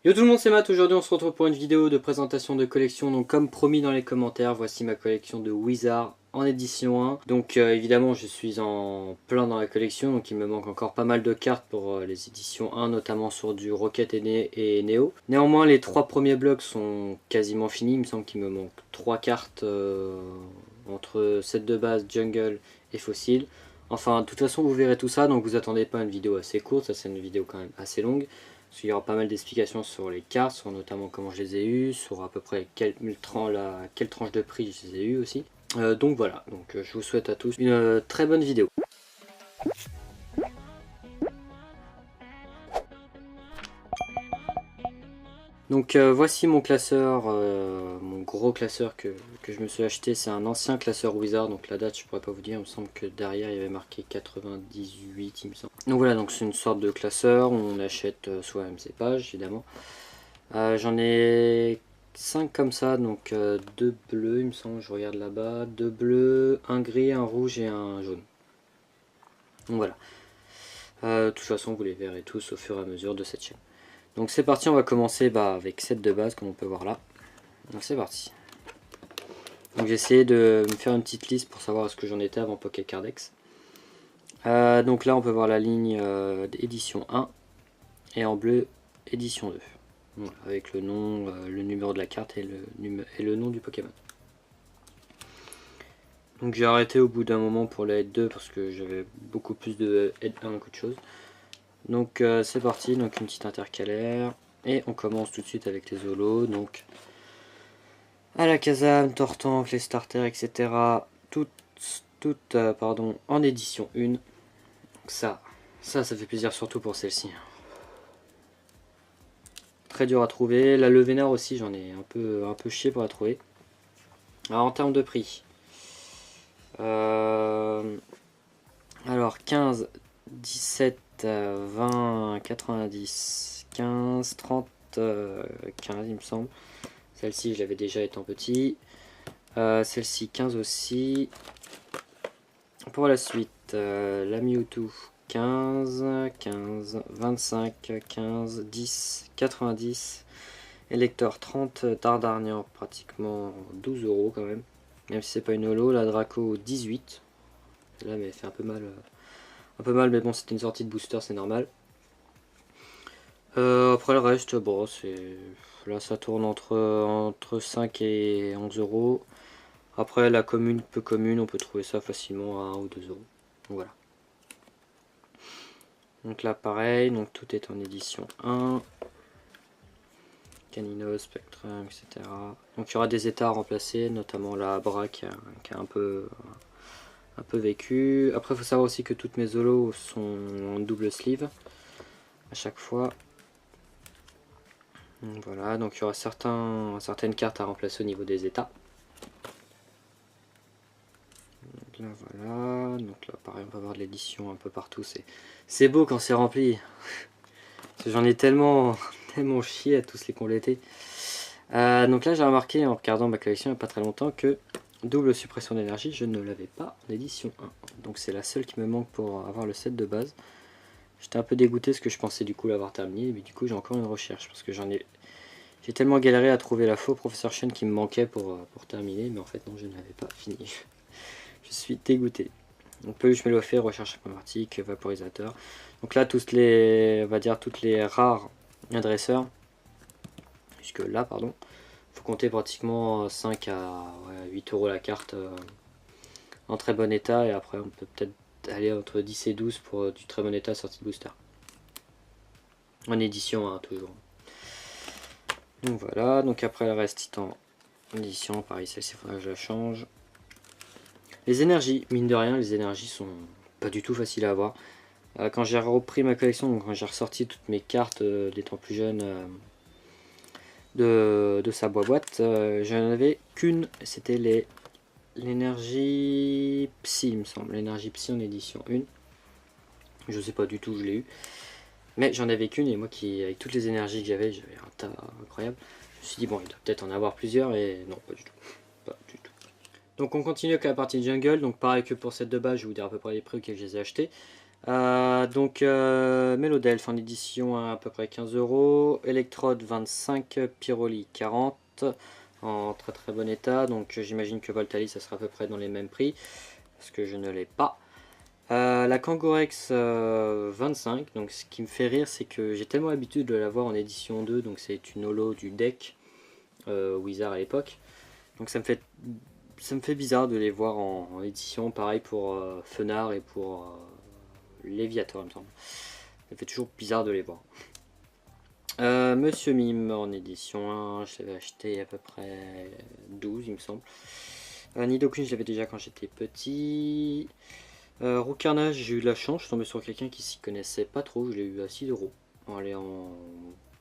Yo tout le monde, c'est Matt. Aujourd'hui on se retrouve pour une vidéo de présentation de collection. Donc comme promis dans les commentaires, voici ma collection de Wizard en édition 1. Donc évidemment je suis en plein dans la collection, donc il me manque encore pas mal de cartes pour les éditions 1, notamment sur du Rocket et Neo. Néanmoins les trois premiers blocs sont quasiment finis, il me semble qu'il me manque 3 cartes entre set de base, Jungle et Fossil. Enfin de toute façon vous verrez tout ça, donc vous attendez pas une vidéo assez courte, ça c'est une vidéo quand même assez longue. Parce qu'il y aura pas mal d'explications sur les cartes, sur notamment comment je les ai eues, sur à peu près quelle tranche de prix je les ai eues aussi. Donc voilà, je vous souhaite à tous une très bonne vidéo. Donc voici mon classeur, mon gros classeur que je me suis acheté. C'est un ancien classeur Wizard, donc la date je pourrais pas vous dire, il me semble que derrière il y avait marqué 98 il me semble. Donc voilà, donc c'est une sorte de classeur, on achète soit même ses pages évidemment. J'en ai 5 comme ça, donc 2 bleus il me semble, je regarde là-bas, 2 bleus, un gris, un rouge et un jaune. Donc voilà, de toute façon vous les verrez tous au fur et à mesure de cette chaîne. Donc c'est parti, on va commencer avec 7 de base comme on peut voir là. Donc c'est parti. Donc j'ai essayé de me faire une petite liste pour savoir ce que j'en étais avant Pocket Cardex. Donc là on peut voir la ligne édition 1 et en bleu édition 2. Voilà, avec le nom, le numéro de la carte et le nom du Pokémon. Donc j'ai arrêté au bout d'un moment pour la Head 2 parce que j'avais beaucoup plus de Head 1 qu'autre chose. Donc c'est parti, donc une petite intercalaire. Et on commence tout de suite avec les holos. Donc Alakazam, Tortank, les starters, etc. Toutes en édition 1. Donc ça fait plaisir surtout pour celle-ci. Très dur à trouver. La Levénard aussi, j'en ai un peu chié pour la trouver. Alors en termes de prix. Alors 15, 17, 20, 90, 15, 30, 15 il me semble. Celle-ci je l'avais déjà étant petit. Celle-ci 15 aussi. Pour la suite, la Mewtwo 15, 15, 25, 15, 10, 90. Elector 30, Dardarnian pratiquement 12 € quand même. Même si c'est pas une holo, la Draco 18. Là mais elle fait un peu mal mais bon c'était une sortie de booster, c'est normal. Après le reste, bon là ça tourne entre 5 et 11 €. Après la commune, peu commune, on peut trouver ça facilement à 1 ou 2 €. Donc voilà. Donc là pareil, donc tout est en édition 1. Canino, Spectrum, etc. Donc il y aura des états à remplacer, notamment la Abra qui a un peu vécu. Après il faut savoir aussi que toutes mes holos sont en double sleeve à chaque fois. Donc voilà, donc il y aura certaines cartes à remplacer au niveau des états. Donc là voilà, donc là pareil on va voir de l'édition un peu partout, c'est beau quand c'est rempli. J'en ai tellement chié à tous les compléter. Donc là j'ai remarqué en regardant ma collection il n'y a pas très longtemps que double suppression d'énergie je ne l'avais pas en édition 1. Donc c'est la seule qui me manque pour avoir le set de base. J'étais un peu dégoûté parce que je pensais du coup l'avoir terminé, mais du coup j'ai encore une recherche parce que j'ai tellement galéré à trouver la faux Professeur Chen qui me manquait pour terminer, mais en fait non, je ne l'avais pas fini. Je suis dégoûté. Donc peluche Melofée, recherche aquamartique, vaporisateur. Donc là on va dire toutes les rares adresseurs. Jusque là pardon. Faut compter pratiquement 5 à 8 € la carte en très bon état, et après on peut peut-être aller entre 10 et 12 pour du très bon état sortie de booster. En édition 1 toujours. Donc voilà, donc après le reste Titan en édition, pareil celle-ci il faudra que je la change. Les énergies, mine de rien les énergies sont pas du tout faciles à avoir. Quand j'ai repris ma collection, donc quand j'ai ressorti toutes mes cartes d'étant plus jeune de sa boîte, je n'en avais qu'une, c'était l'énergie Psy il me semble, l'énergie Psy en édition 1. Je sais pas du tout où je l'ai eu. Mais j'en avais qu'une, et moi avec toutes les énergies que j'avais un tas incroyable. Je me suis dit bon il doit peut-être en avoir plusieurs, et non pas du tout. Pas du tout. Donc on continue avec la partie jungle, donc pareil que pour cette de base, je vais vous dire à peu près les prix auxquels je les ai achetés. Donc Mélodelph en édition à peu près 15 €, Electrode 25, Pyroli 40, en très très bon état, donc j'imagine que Voltalis ça sera à peu près dans les mêmes prix, parce que je ne l'ai pas. La Kangourex 25, donc ce qui me fait rire c'est que j'ai tellement l'habitude de l'avoir en édition 2, donc c'est une holo du deck Wizard à l'époque, donc ça me fait bizarre de les voir en édition, pareil pour Fenard et pour Léviator, il me semble. Ça fait toujours bizarre de les voir. Monsieur Mime en édition 1, je l'avais acheté à peu près 12 il me semble. Nidoqueen je l'avais déjà quand j'étais petit. Roucarnage, j'ai eu de la chance, je suis tombé sur quelqu'un qui s'y connaissait pas trop, je l'ai eu à 6 €. Elle est en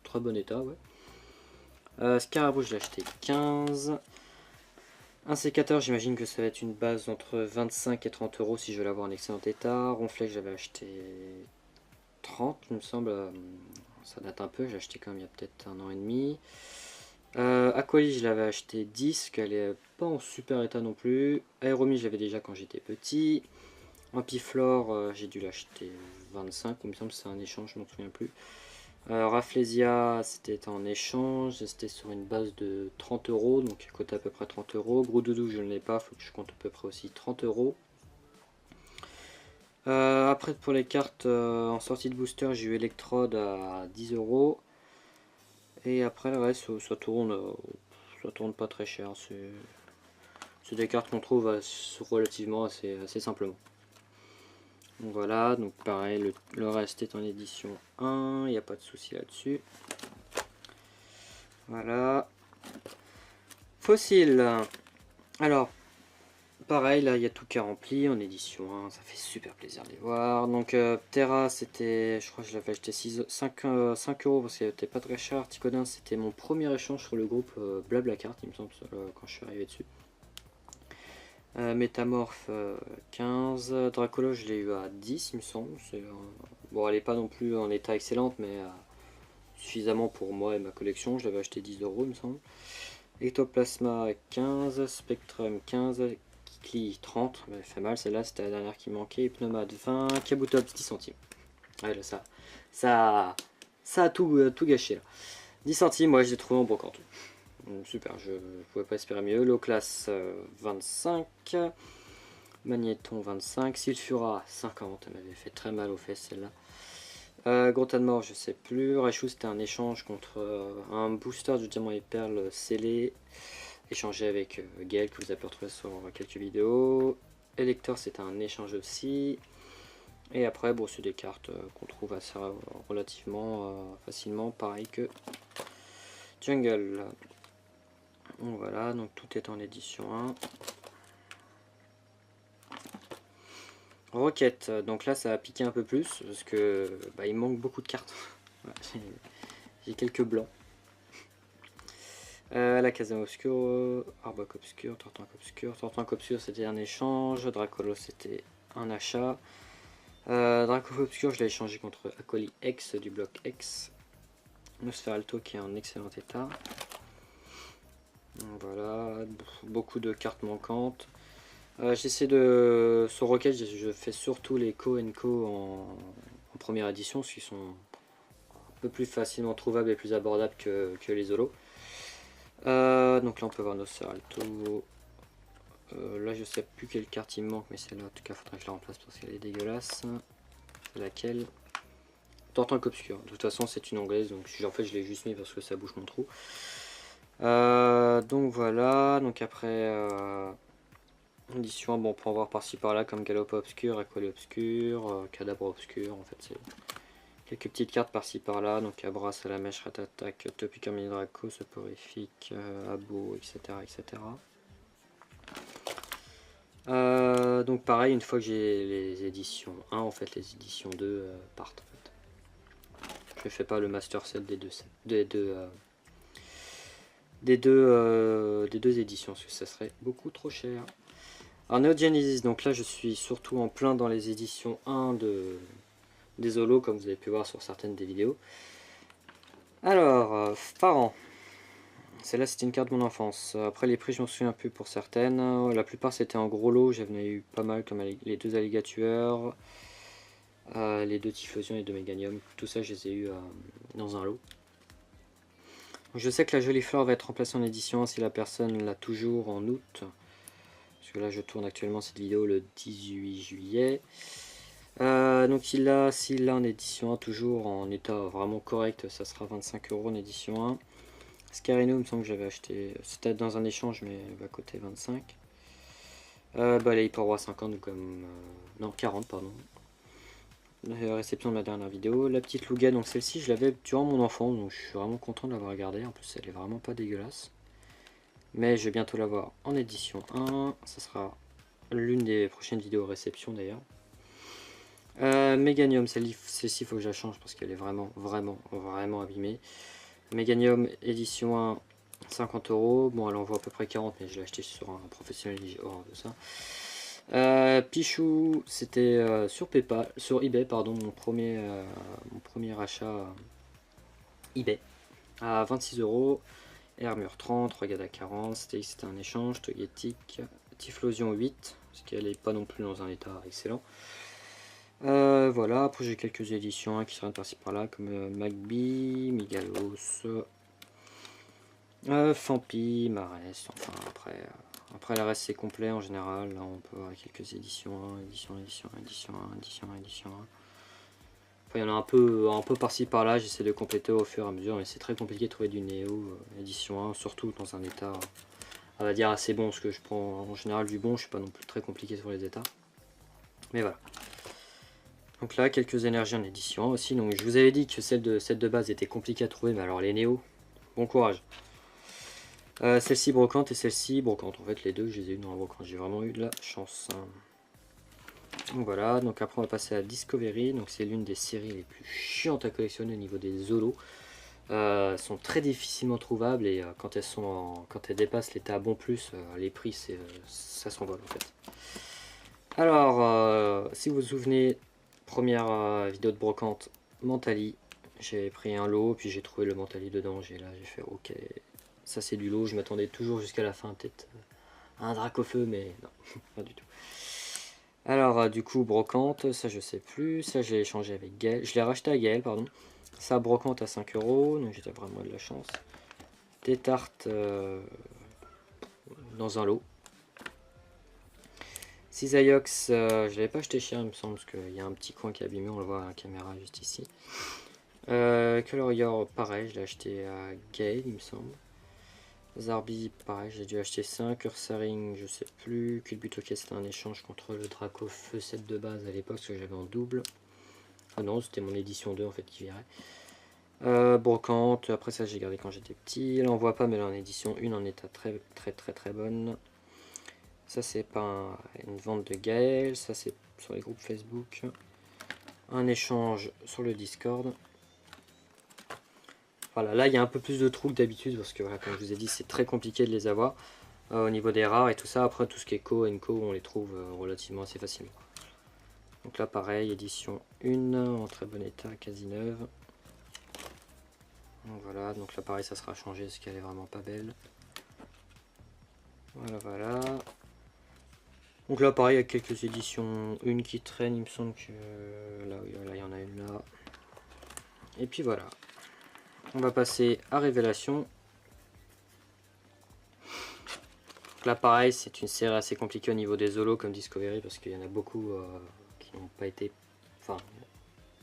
très bon état, ouais. Scarabou, je l'ai acheté 15. Un sécateur, j'imagine que ça va être une base entre 25 et 30 € si je veux l'avoir en excellent état. Ronflet, j'avais acheté 30, il me semble. Ça date un peu, j'ai acheté quand même il y a peut-être 1 an et demi. Aquali, je l'avais acheté 10, qu'elle est pas en super état non plus. Aéromie, je l'avais déjà quand j'étais petit. Ampiflore, j'ai dû l'acheter 25, il me semble que c'est un échange, je m'en souviens plus. Rafflesia, c'était en échange, c'était sur une base de 30 €, donc il coûte à peu près 30 €. Groudoudou, je ne l'ai pas, il faut que je compte à peu près aussi 30 €. Après, pour les cartes en sortie de booster, j'ai eu Electrode à 10 €. Et après, le reste, ça tourne pas très cher. C'est des cartes qu'on trouve relativement assez simplement. Donc voilà, donc pareil, le reste est en édition 1, il n'y a pas de souci là-dessus. Voilà. Fossile. Alors, pareil, là il y a tout qui est rempli en édition 1, ça fait super plaisir de les voir. Donc Terra, c'était, je crois que je l'avais acheté 5 € parce qu'elle était pas très cher. Ticodin, c'était mon premier échange sur le groupe Blablacar, il me semble, quand je suis arrivé dessus. Métamorphe 15, Dracolo je l'ai eu à 10 il me semble, bon elle est pas non plus en état excellente mais suffisamment pour moi et ma collection, je l'avais acheté 10 € il me semble. Ectoplasma 15, Spectrum 15, Kikli 30, elle fait mal celle-là, c'était la dernière qui manquait, Pneumade 20, Kabutops 10 centimes. Ouais là ça a tout gâché là. 10 centimes, moi je l'ai trouvé en brocante. Super, je pouvais pas espérer mieux. Loclas 25, Magnéton 25, Sulfura 50, elle m'avait fait très mal aux fesses celle-là. Grotte de mort, je sais plus. Raichu, c'était un échange contre un booster du diamant et perle scellé, échangé avec Gaël, que vous avez pu retrouver sur quelques vidéos. Elector, c'était un échange aussi. Et après, bon, c'est des cartes qu'on trouve assez relativement facilement, pareil que Jungle. Donc voilà, donc tout est en édition 1. Roquette, donc là ça a piqué un peu plus parce que il manque beaucoup de cartes. J'ai quelques blancs. La Casem Obscur, Arbok Obscur, Tortank Obscur. Tortank Obscur c'était un échange, Dracolo c'était un achat. Dracolo Obscur je l'ai échangé contre Acoli X du bloc X. Nosferalto qui est en excellent état. Donc voilà, beaucoup de cartes manquantes. J'essaie de... Sur Rocket, je fais surtout les Co & Co en première édition, parce qu'ils sont un peu plus facilement trouvables et plus abordables que les Holos. Donc là on peut voir Nosferalto. Là je sais plus quelle carte il me manque, mais celle-là en tout cas faudrait que je la remplace parce qu'elle est dégueulasse. C'est laquelle? Tortank Obscur. De toute façon c'est une anglaise, donc en fait je l'ai juste mis parce que ça bouge mon trou. Donc voilà, donc après... édition, bon, on peut en voir par-ci par-là comme Galop Obscur, Aquali Obscur, Cadabra Obscur, en fait c'est quelques petites cartes par-ci par-là, donc Abra, Salamèche, Ratatak, Topic Mini Draco, Soporifique, Abo, etc. etc. Donc pareil, une fois que j'ai les éditions 1, en fait les éditions 2 partent en fait. Je fais pas le master set des deux éditions, parce que ça serait beaucoup trop cher. Alors Neo Genesis, donc là je suis surtout en plein dans les éditions 1 des Holos, comme vous avez pu voir sur certaines des vidéos. Alors, Pharan. Celle-là c'était une carte de mon enfance. Après les prix je m'en souviens plus pour certaines. La plupart c'était en gros lot, j'avais eu pas mal comme les deux alligatueurs. les 2 Typhlosion et 2 Méganium. Tout ça, je les ai eu dans un lot. Je sais que la jolie fleur va être remplacée en édition 1 si la personne l'a toujours en août. Parce que là, je tourne actuellement cette vidéo le 18 juillet. Donc s'il l'a en édition 1 toujours en état vraiment correct, ça sera 25 € en édition 1. Scarino, il me semble que j'avais acheté, c'était dans un échange mais va coûter 25. Les Hyperroi 50 comme non 40 pardon. La réception de ma dernière vidéo. La petite Louga, donc celle-ci je l'avais durant mon enfance, donc je suis vraiment content de l'avoir regardée. En plus elle est vraiment pas dégueulasse. Mais je vais bientôt l'avoir en édition 1. Ça sera l'une des prochaines vidéos réception d'ailleurs. Méganium, celle-ci il faut que je la change parce qu'elle est vraiment abîmée. Méganium édition 1, 50 €. Bon, elle en vaut à peu près 40, mais je l'ai acheté sur un professionnel hors de ça. Pichou, c'était sur eBay, pardon, mon premier achat eBay à 26 €. Armure 30, Regada 40, c'était un échange, Togetic, Typhlosion 8, parce qu'elle n'est pas non plus dans un état excellent. Voilà, après j'ai quelques éditions qui seraient par-ci par-là, comme Magby, Migalos, Fampi, Marès, enfin après le reste c'est complet en général, là on peut avoir quelques éditions 1, édition 1, édition 1, édition 1, édition 1. Enfin il y en a un peu par-ci par-là, j'essaie de compléter au fur et à mesure, mais c'est très compliqué de trouver du Néo édition 1, surtout dans un état, on va dire assez bon, parce que je prends en général du bon, je suis pas non plus très compliqué sur les états. Mais voilà. Donc là, quelques énergies en édition 1 aussi. Donc je vous avais dit que celle de base était compliquée à trouver, mais alors les Néo, bon courage. Celle-ci brocante et celle-ci brocante. En fait, les deux, je les ai eu dans la brocante. J'ai vraiment eu de la chance. Donc voilà. Donc après, on va passer à Discovery. Donc c'est l'une des séries les plus chiantes à collectionner au niveau des Zolos. Elles sont très difficilement trouvables et quand elles dépassent l'état à bon plus, les prix, ça s'envole en fait. Alors, si vous vous souvenez, première vidéo de brocante, Mentali. J'ai pris un lot, puis j'ai trouvé le Mentali dedans. Là, j'ai fait ok, ça c'est du lot. Je m'attendais toujours jusqu'à la fin, peut-être à un Dracofeu, mais non, pas du tout. Alors, du coup, brocante, ça je sais plus. Ça, j'ai échangé avec Gaël. Je l'ai racheté à Gaël, pardon. Ça, brocante à 5 €, donc j'étais vraiment de la chance. Des tartes dans un lot. Cisaiox, je l'avais pas acheté cher, il me semble, parce qu'il y a un petit coin qui est abîmé, on le voit à la caméra juste ici. Colorior, pareil, je l'ai acheté à Gale, il me semble. Zarbi, pareil, j'ai dû acheter 5. Ursaring, je sais plus. Culbutoke, c'était un échange contre le Draco Feu 7 de base à l'époque, parce que j'avais en double. Ah non, c'était mon édition 2 en fait qui virait. Brocante, après ça j'ai gardé quand j'étais petit. Là on voit pas, mais là en édition 1 en état très bonne. Ça c'est pas une vente de Gaël, ça c'est sur les groupes Facebook. Un échange sur le Discord. Voilà, là il y a un peu plus de trous que d'habitude parce que voilà, comme je vous ai dit, c'est très compliqué de les avoir au niveau des rares et tout ça. Après tout ce qui est Co et Co, on les trouve relativement assez facilement. Donc là pareil, édition 1 en très bon état, quasi neuve. Donc voilà, donc là pareil ça sera changé parce qu'elle est vraiment pas belle. Voilà. Donc là pareil il y a quelques éditions, une qui traîne, il me semble que là il y en a une là. Et puis voilà. On va passer à Révélation. Donc là pareil c'est une série assez compliquée au niveau des Zolos comme Discovery parce qu'il y en a beaucoup qui n'ont pas été... Enfin,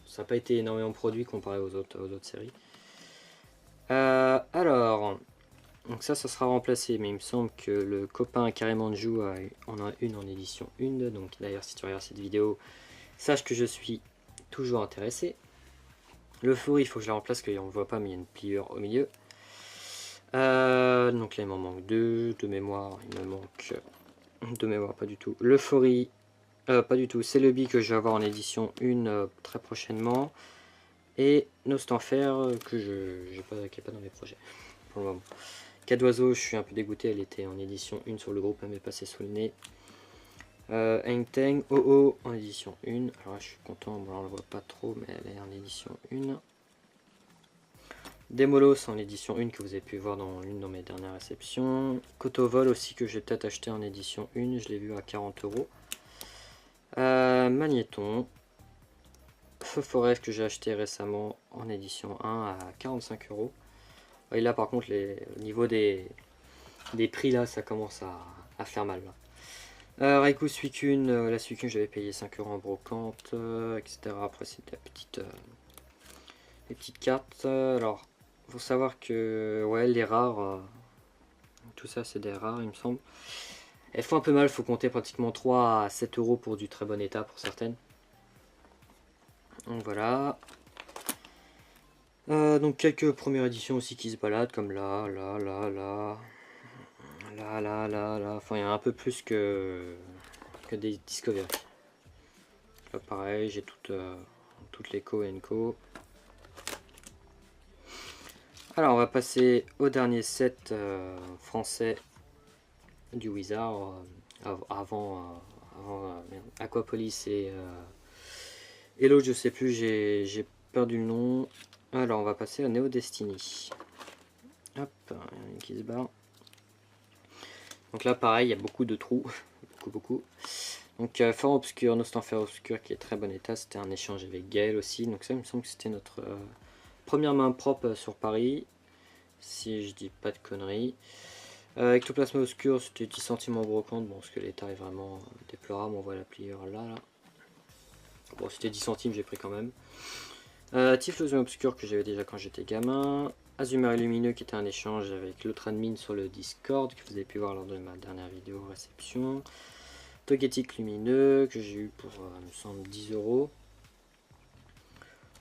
ça n'a pas été énormément produit comparé aux autres séries. Alors... Donc ça sera remplacé, mais il me semble que le copain carrément joue en a une en édition 1. Donc d'ailleurs si tu regardes cette vidéo, sache que je suis toujours intéressé. Le Fleury, il faut que je la remplace, parce qu'on ne voit pas, mais il y a une pliure au milieu. Donc là il m'en manque 2, de mémoire, il me manque... De mémoire, pas du tout. Le Fleury, pas du tout, c'est le bi que je vais avoir en édition 1 très prochainement. Et Nostanfer, qui n'est pas dans mes projets, pour le moment. Cadoiseau, je suis un peu dégoûté, elle était en édition 1 sur le groupe, elle m'est passée sous le nez. Hengteng, OO en édition 1. Alors là, je suis content, bon, on ne le voit pas trop, mais elle est en édition 1. Demolos en édition 1 que vous avez pu voir dans l'une de mes dernières réceptions. Cotovol aussi que j'ai peut-être acheté en édition 1, je l'ai vu à 40 €. Magnéton. Feu Forest que j'ai acheté récemment en édition 1 à 45 €. Et là par contre au niveau des prix là ça commence à faire mal là. Raikou Suicune, la Suicune j'avais payé 5 € en brocante, etc. Après c'est les petites cartes. Alors faut savoir que ouais les rares, tout ça c'est des rares il me semble. Elles font un peu mal, faut compter pratiquement 3 à 7 € pour du très bon état pour certaines. Donc voilà. Donc quelques premières éditions aussi qui se baladent comme là. Enfin il y a un peu plus que des Discovery. Là pareil, j'ai toutes les Co et Co. Alors on va passer au dernier set français du Wizard avant Aquapolis et l'autre je sais plus, j'ai perdu le nom. Alors on va passer à Neo Destiny. Hop, il y en a une qui se barre. Donc là pareil, il y a beaucoup de trous, beaucoup. Donc Fer Obscur, Nostan Fer Obscur qui est très bon état, c'était un échange avec Gaël aussi. Donc ça il me semble que c'était notre première main propre sur Paris, si je dis pas de conneries. Ectoplasma Obscur, c'était 10 centimes en brocante, bon parce que l'état est vraiment déplorable, on voit la pliure là. Bon c'était 10 centimes, j'ai pris quand même. Typhlosion Obscur que j'avais déjà quand j'étais gamin. Azumarill Lumineux qui était un échange avec l'autre admin sur le Discord que vous avez pu voir lors de ma dernière vidéo réception. Togetic Lumineux que j'ai eu pour il me semble 10 €.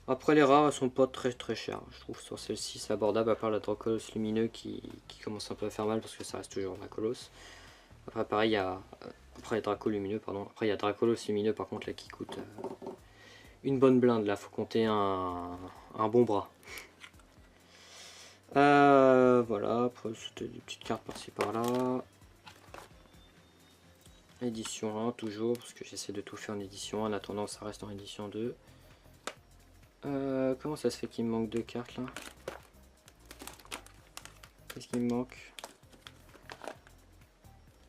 Après les rares elles sont pas très chères, je trouve sur celle-ci c'est abordable à part la Dracolos Lumineux qui commence un peu à faire mal parce que ça reste toujours Dracolos. Après pareil il y a après Draco Lumineux pardon, après il y a Dracolos Lumineux par contre là qui coûte une bonne blinde, là faut compter un bon bras. Voilà, après c'était des petites cartes par-ci par-là. Édition 1 toujours, parce que j'essaie de tout faire en édition 1, en attendant ça reste en édition 2. Comment ça se fait qu'il me manque 2 cartes là? Qu'est-ce qu'il me manque?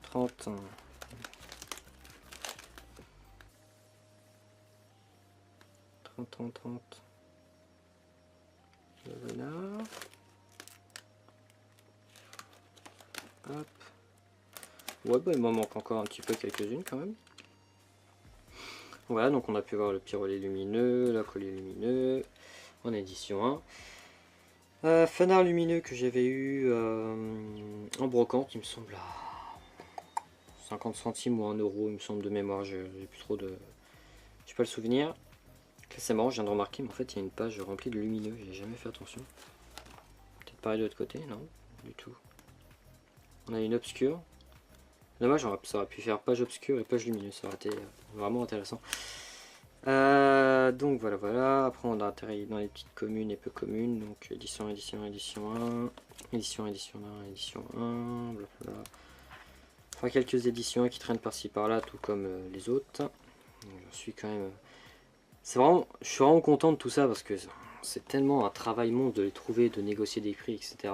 30. 30. Voilà. Hop. Ouais, bah il m'en manque encore un petit peu, quelques-unes quand même. Voilà, donc on a pu voir le Pyrolet Lumineux, la Collier Lumineux, en édition 1. Fanard Lumineux que j'avais eu en brocante, il me semble à 50 centimes ou 1 €, il me semble de mémoire, j'ai plus trop de... j'ai pas le souvenir. Là c'est marrant, je viens de remarquer, mais en fait il y a une page remplie de lumineux, j'ai jamais fait attention. Peut-être pareil de l'autre côté, non, du tout. On a une obscure. Dommage, ça aurait pu faire page obscure et page lumineuse, ça aurait été vraiment intéressant. Donc voilà, après on a atterri dans les petites communes et peu communes, donc édition 1, édition 1, édition 1, édition 1, blablabla. Enfin quelques éditions qui traînent par-ci par-là, tout comme les autres. Je suis quand même... je suis vraiment content de tout ça parce que c'est tellement un travail monstre de les trouver, de négocier des prix, etc.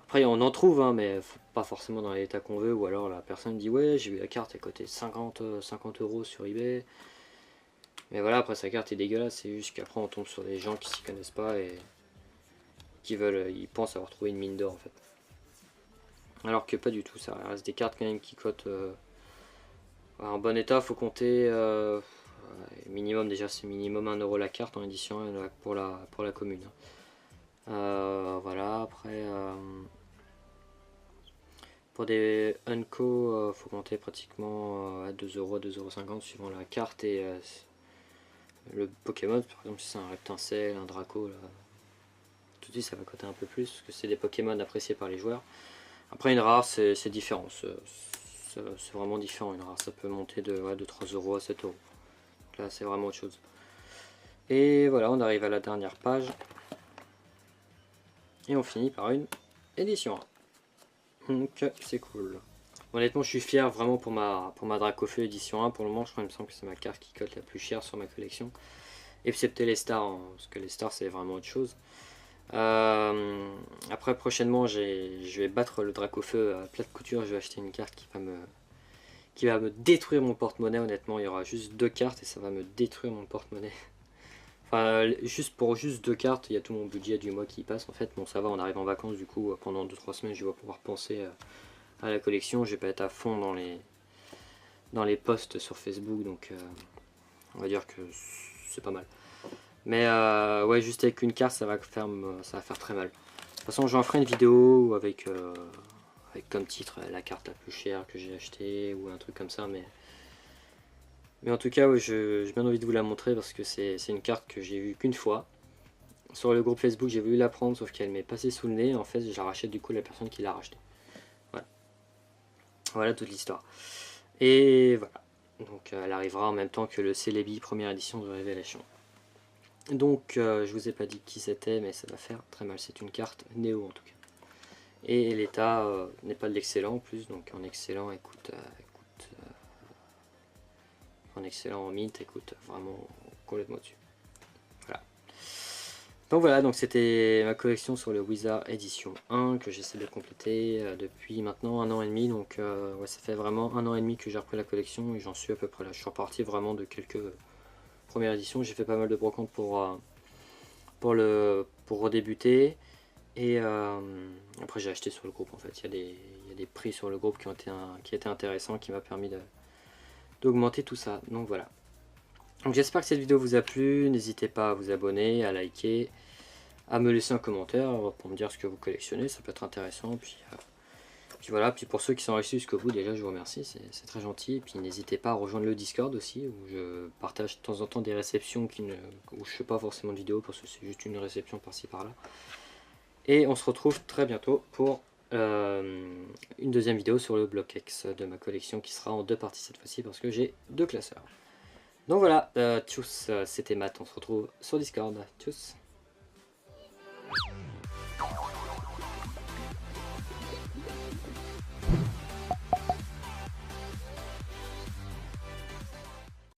Après on en trouve, hein, mais pas forcément dans l'état qu'on veut, ou alors la personne dit ouais j'ai vu la carte, elle coûtait 50 € sur eBay. Mais voilà, après sa carte est dégueulasse, c'est juste qu'après on tombe sur des gens qui s'y connaissent pas et ils pensent avoir trouvé une mine d'or en fait. Alors que pas du tout, ça reste des cartes quand même qui cotent en bon état, faut compter minimum, déjà c'est minimum 1 € la carte en édition 1 pour la commune. Voilà, après pour des Unco, faut compter pratiquement à 2 €, 2,50 € suivant la carte et le Pokémon, par exemple si c'est un Reptincelle, un Draco, là, tout de suite ça va coûter un peu plus, parce que c'est des Pokémon appréciés par les joueurs. Après une rare c'est différent, c'est vraiment différent, une rare ça peut monter de 3 € à 7 €. Donc là c'est vraiment autre chose. Et voilà, on arrive à la dernière page. Et on finit par une édition 1. Donc c'est cool. Honnêtement je suis fier vraiment pour ma Dracofeu édition 1. Pour le moment je crois, il me semble que c'est ma carte qui cote la plus chère sur ma collection. Excepté les stars, hein, parce que les stars c'est vraiment autre chose. Après prochainement je vais battre le Dracofeu à plat de couture. Je vais acheter une carte qui va me détruire mon porte-monnaie. Honnêtement il y aura juste 2 cartes et ça va me détruire mon porte-monnaie. Enfin, juste 2 cartes, il y a tout mon budget du mois qui passe en fait. Bon, ça va, on arrive en vacances du coup, pendant 2-3 semaines, je vais pouvoir penser à la collection. Je vais pas être à fond dans les posts sur Facebook, donc on va dire que c'est pas mal. Mais ouais, juste avec une carte, ça va faire très mal. De toute façon, j'en ferai une vidéo avec comme titre la carte la plus chère que j'ai achetée ou un truc comme ça, mais en tout cas, ouais, j'ai bien envie de vous la montrer parce que c'est une carte que j'ai vue qu'une fois. Sur le groupe Facebook, j'ai voulu la prendre, sauf qu'elle m'est passée sous le nez. En fait, je la rachète du coup à la personne qui l'a rachetée. Voilà. Voilà toute l'histoire. Et voilà. Donc elle arrivera en même temps que le Celebi première édition de Révélation. Donc je vous ai pas dit qui c'était, mais ça va faire très mal. C'est une carte Néo en tout cas. Et l'état n'est pas de l'excellent en plus, donc en excellent en excellent en mint, écoute vraiment complètement dessus. Voilà. Donc voilà, donc c'était ma collection sur le Wizard édition 1 que j'essaie de compléter depuis maintenant 1 an et demi. Donc ouais, ça fait vraiment 1 an et demi que j'ai repris la collection et j'en suis à peu près là. Je suis reparti vraiment de quelques premières éditions. J'ai fait pas mal de brocantes pour redébuter. Et après j'ai acheté sur le groupe en fait. Il y a des prix sur le groupe qui étaient intéressants, qui m'a permis d'augmenter tout ça. Donc voilà. Donc j'espère que cette vidéo vous a plu. N'hésitez pas à vous abonner, à liker, à me laisser un commentaire pour me dire ce que vous collectionnez. Ça peut être intéressant. Puis voilà. Puis pour ceux qui sont restés jusqu'au bout, déjà je vous remercie. C'est très gentil. Et puis n'hésitez pas à rejoindre le Discord aussi, où je partage de temps en temps des réceptions où je fais pas forcément de vidéo parce que c'est juste une réception par-ci par-là. Et on se retrouve très bientôt pour une deuxième vidéo sur le bloc X de ma collection qui sera en 2 parties cette fois-ci parce que j'ai 2 classeurs. Donc voilà, tchuss, c'était Matt, on se retrouve sur Discord, tchuss.